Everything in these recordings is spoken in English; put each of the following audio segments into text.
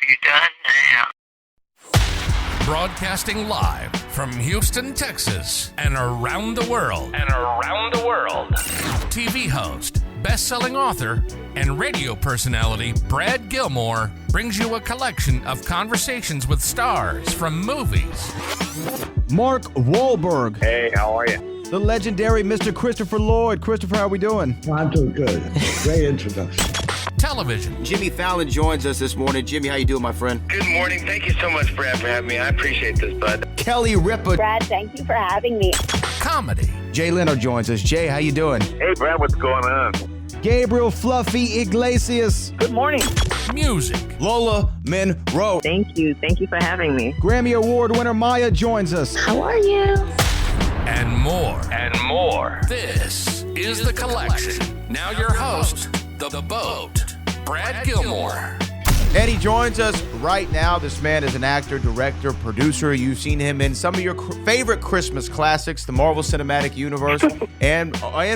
You done now? Broadcasting live from Houston, Texas, and around the world. TV host, best-selling author, and radio personality Brad Gilmore brings you a collection of conversations with stars from movies. Mark Wahlberg. Hey, how are you? The legendary Mr. Christopher Lloyd. Christopher, how are we doing? I'm doing good. Great introduction. Television. Jimmy Fallon joins us this morning. Jimmy, how you doing, my friend? Good morning. Thank you so much, Brad, for having me. I appreciate this, bud. Kelly Ripa. Brad, thank you for having me. Comedy. Jay Leno joins us. Jay, how you doing? Hey, Brad, what's going on? Gabriel Fluffy Iglesias. Good morning. Music. Lola Monroe. Thank you. Thank you for having me. Grammy Award winner Maya joins us. How are you? And more. This is The Collection. Now your host, The Boat, Brad Gilmore. And he joins us right now. This man is an actor, director, producer. You've seen him in some of your favorite Christmas classics, the Marvel Cinematic Universe, and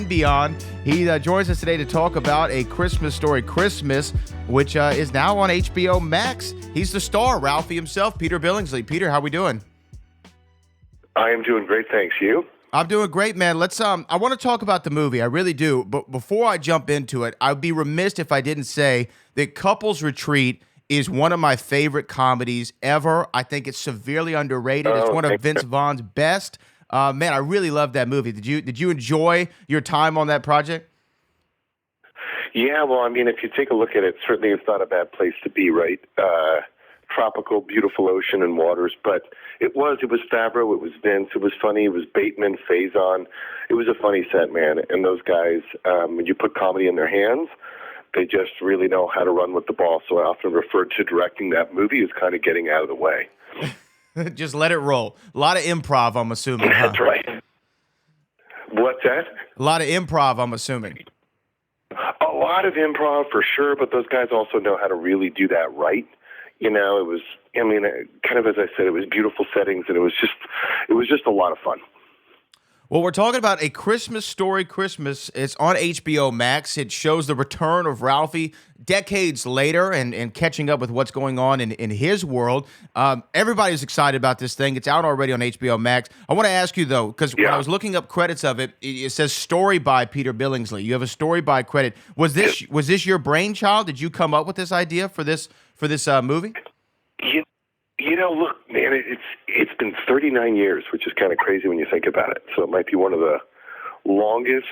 beyond. He joins us today to talk about A Christmas Story Christmas, which is now on HBO Max. He's the star, Ralphie himself, Peter Billingsley. Peter, how we doing? I am doing great, thanks. You? I'm doing great, man. Let's I want to talk about the movie. I really do. But before I jump into it, I'd be remiss if I didn't say that Couples Retreat is one of my favorite comedies ever. I think it's severely underrated. It's one of Vince Vaughn's best. Man, I really love that movie. Did you enjoy your time on that project? Yeah, well, I mean, if you take a look at it, certainly it's not a bad place to be, right? Tropical, beautiful ocean and waters, but it was Favreau, it was Vince, it was funny, it was Bateman, Faison. It was a funny set, man. And those guys, when you put comedy in their hands, they just really know how to run with the ball. So I often refer to directing that movie as kind of getting out of the way. Just let it roll. A lot of improv, I'm assuming. That's right. What's that? A lot of improv, I'm assuming. A lot of improv for sure, but those guys also know how to really do that right. You know, it was, I mean, kind of as I said, it was beautiful settings, and it was just a lot of fun. Well, we're talking about A Christmas Story Christmas. It's on HBO Max. It shows the return of Ralphie decades later and catching up with what's going on in his world. Everybody's excited about this thing. It's out already on HBO Max. I want to ask you, though, because when I was looking up credits of it, it says story by Peter Billingsley. You have a story by credit. Was this your brainchild? Did you come up with this idea for this movie? You know, look, man, it's been 39 years, which is kind of crazy when you think about it. So it might be one of the longest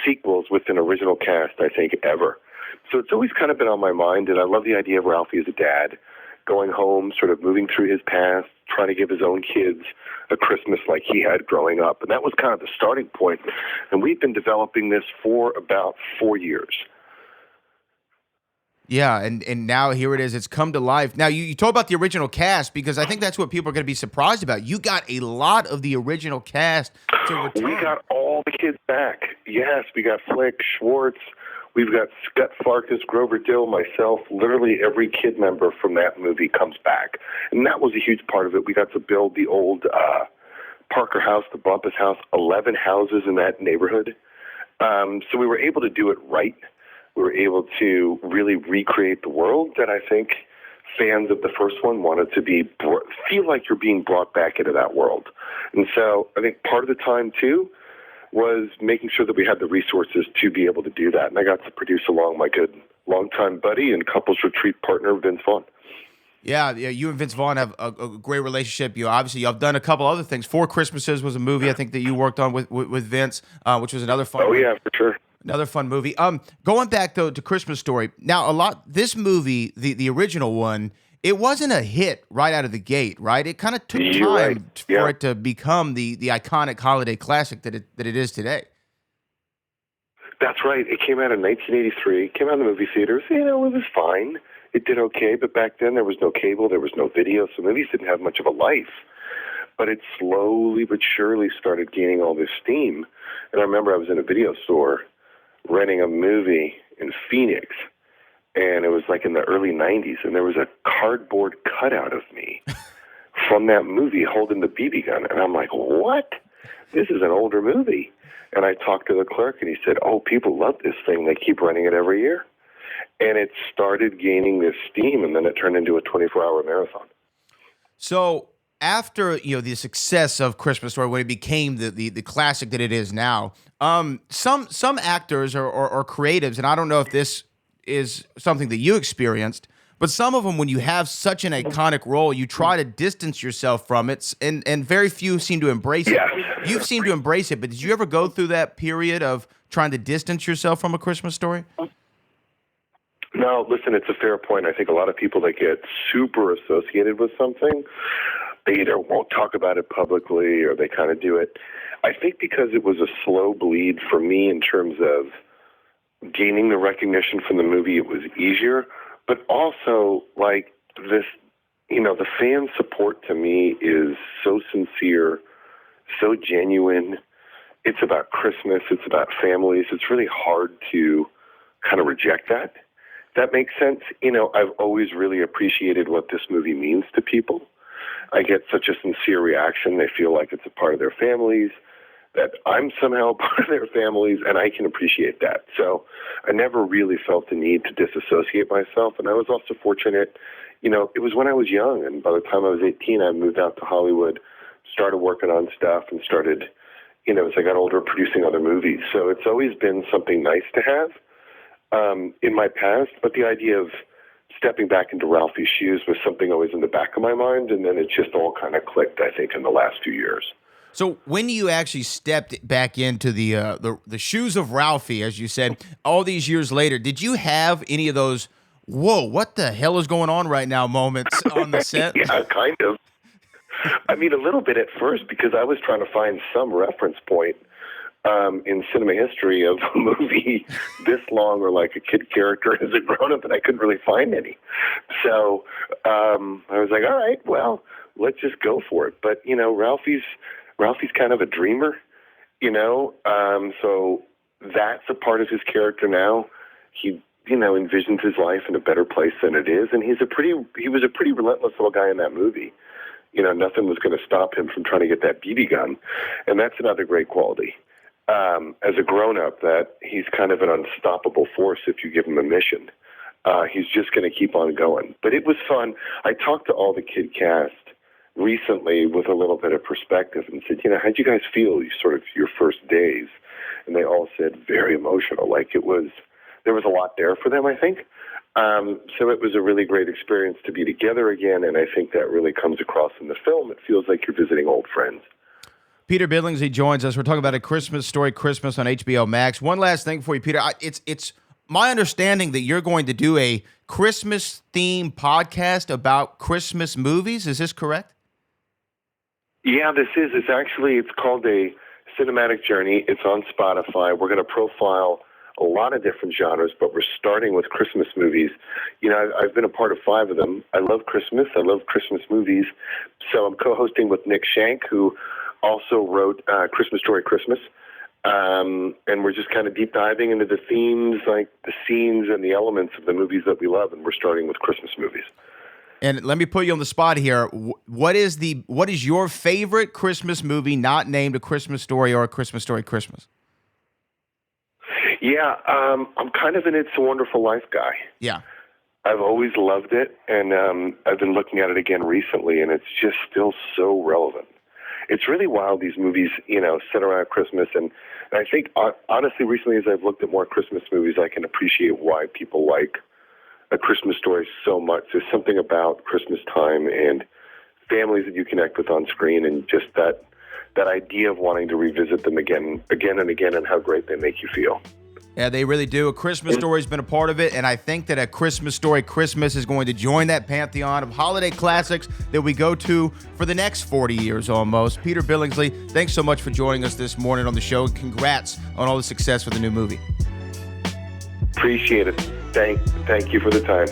sequels with an original cast, I think, ever. So it's always kind of been on my mind, and I love the idea of Ralphie as a dad, going home, sort of moving through his past, trying to give his own kids a Christmas like he had growing up. And that was kind of the starting point. And we've been developing this for about 4 years. Yeah, and now here it is. It's come to life. Now, you talk about the original cast, because I think that's what people are going to be surprised about. You got a lot of the original cast to return. We got all the kids back. Yes, we got Flick, Schwartz. We've got Scott Farkas, Grover Dill, myself. Literally every kid member from that movie comes back. And that was a huge part of it. We got to build the old Parker house, the Bumpus house, 11 houses in that neighborhood. So we were able to do it right. We were able to really recreate the world that I think fans of the first one wanted to feel like you're being brought back into that world. And so I think part of the time, too, was making sure that we had the resources to be able to do that. And I got to produce along my good longtime buddy and Couples Retreat partner, Vince Vaughn. Yeah, you and Vince Vaughn have a great relationship. You've done a couple other things. Four Christmases was a movie I think that you worked on with Vince, which was another fun movie. Yeah, for sure. Another fun movie. Going back though to Christmas Story. Now, this movie, the original one, it wasn't a hit right out of the gate, right? It kind of took time for it to become the iconic holiday classic that it is today. That's right. It came out in 1983. It came out in the movie theaters. You know, it was fine. It did okay, but back then there was no cable, there was no video, so movies didn't have much of a life. But it slowly but surely started gaining all this steam. And I remember I was in a video store renting a movie in Phoenix, and it was like in the early 90s, and there was a cardboard cutout of me from that movie holding the BB gun. And I'm like, what? This is an older movie. And I talked to the clerk, and he said, oh, people love this thing. They keep renting it every year. And it started gaining this steam, and then it turned into a 24-hour marathon. So after the success of Christmas Story, when it became the classic that it is now, some actors or creatives, and I don't know if this is something that you experienced, but some of them, when you have such an iconic role, you try to distance yourself from it, and very few seem to embrace it. Yeah. You've seemed to embrace it, but did you ever go through that period of trying to distance yourself from A Christmas Story? No, listen, it's a fair point. I think a lot of people that get super associated with something, they either won't talk about it publicly or they kind of do it. I think because it was a slow bleed for me in terms of gaining the recognition from the movie, it was easier. But also, like, this, the fan support to me is so sincere, so genuine. It's about Christmas. It's about families. It's really hard to kind of reject that. That makes sense. I've always really appreciated what this movie means to people. I get such a sincere reaction. They feel like it's a part of their families, that I'm somehow part of their families, and I can appreciate that. So I never really felt the need to disassociate myself. And I was also fortunate, it was when I was young, and by the time I was 18, I moved out to Hollywood, started working on stuff, and started, as I got older, producing other movies. So it's always been something nice to have in my past, but the idea of stepping back into Ralphie's shoes was something always in the back of my mind, and then it just all kind of clicked, I think, in the last few years. So when you actually stepped back into the shoes of Ralphie, as you said, all these years later, did you have any of those, whoa, what the hell is going on right now moments on the set? Yeah, kind of. I mean, a little bit at first, because I was trying to find some reference point in cinema history of a movie this long or like a kid character as a grown-up, and I couldn't really find any. So I was like, all right, well, let's just go for it. But, Ralphie's kind of a dreamer, so that's a part of his character now. He, envisions his life in a better place than it is, and he was a pretty relentless little guy in that movie. Nothing was going to stop him from trying to get that BB gun, and that's another great quality. As a grown-up, that he's kind of an unstoppable force if you give him a mission. He's just going to keep on going. But it was fun. I talked to all the kid cast recently with a little bit of perspective and said, how'd you guys feel your first days? And they all said very emotional. Like there was a lot there for them, I think. So it was a really great experience to be together again, and I think that really comes across in the film. It feels like you're visiting old friends. Peter Billingsley joins us. We're talking about A Christmas Story, Christmas on HBO Max. One last thing for you, Peter. It's my understanding that you're going to do a Christmas-themed podcast about Christmas movies. Is this correct? Yeah, this is. It's called A Cinematic Journey. It's on Spotify. We're going to profile a lot of different genres, but we're starting with Christmas movies. I've been a part of 5 of them. I love Christmas. I love Christmas movies. So I'm co-hosting with Nick Shank, who also wrote Christmas Story, Christmas. And we're just kind of deep diving into the themes, like the scenes and the elements of the movies that we love. And we're starting with Christmas movies. And let me put you on the spot here. What is your favorite Christmas movie not named A Christmas Story or A Christmas Story, Christmas? Yeah, I'm kind of an It's a Wonderful Life guy. Yeah. I've always loved it, and I've been looking at it again recently, and it's just still so relevant. It's really wild, these movies, set around Christmas, and I think, honestly, recently as I've looked at more Christmas movies, I can appreciate why people like A Christmas Story so much. There's something about Christmas time and families that you connect with on screen, and just that idea of wanting to revisit them again and again, and how great they make you feel. Yeah, they really do. A Christmas Story has been a part of it, and I think that A Christmas Story Christmas is going to join that pantheon of holiday classics that we go to for the next 40 years almost. Peter Billingsley, thanks so much for joining us this morning on the show, and congrats on all the success with the new movie. Appreciate it. Thank you for the time.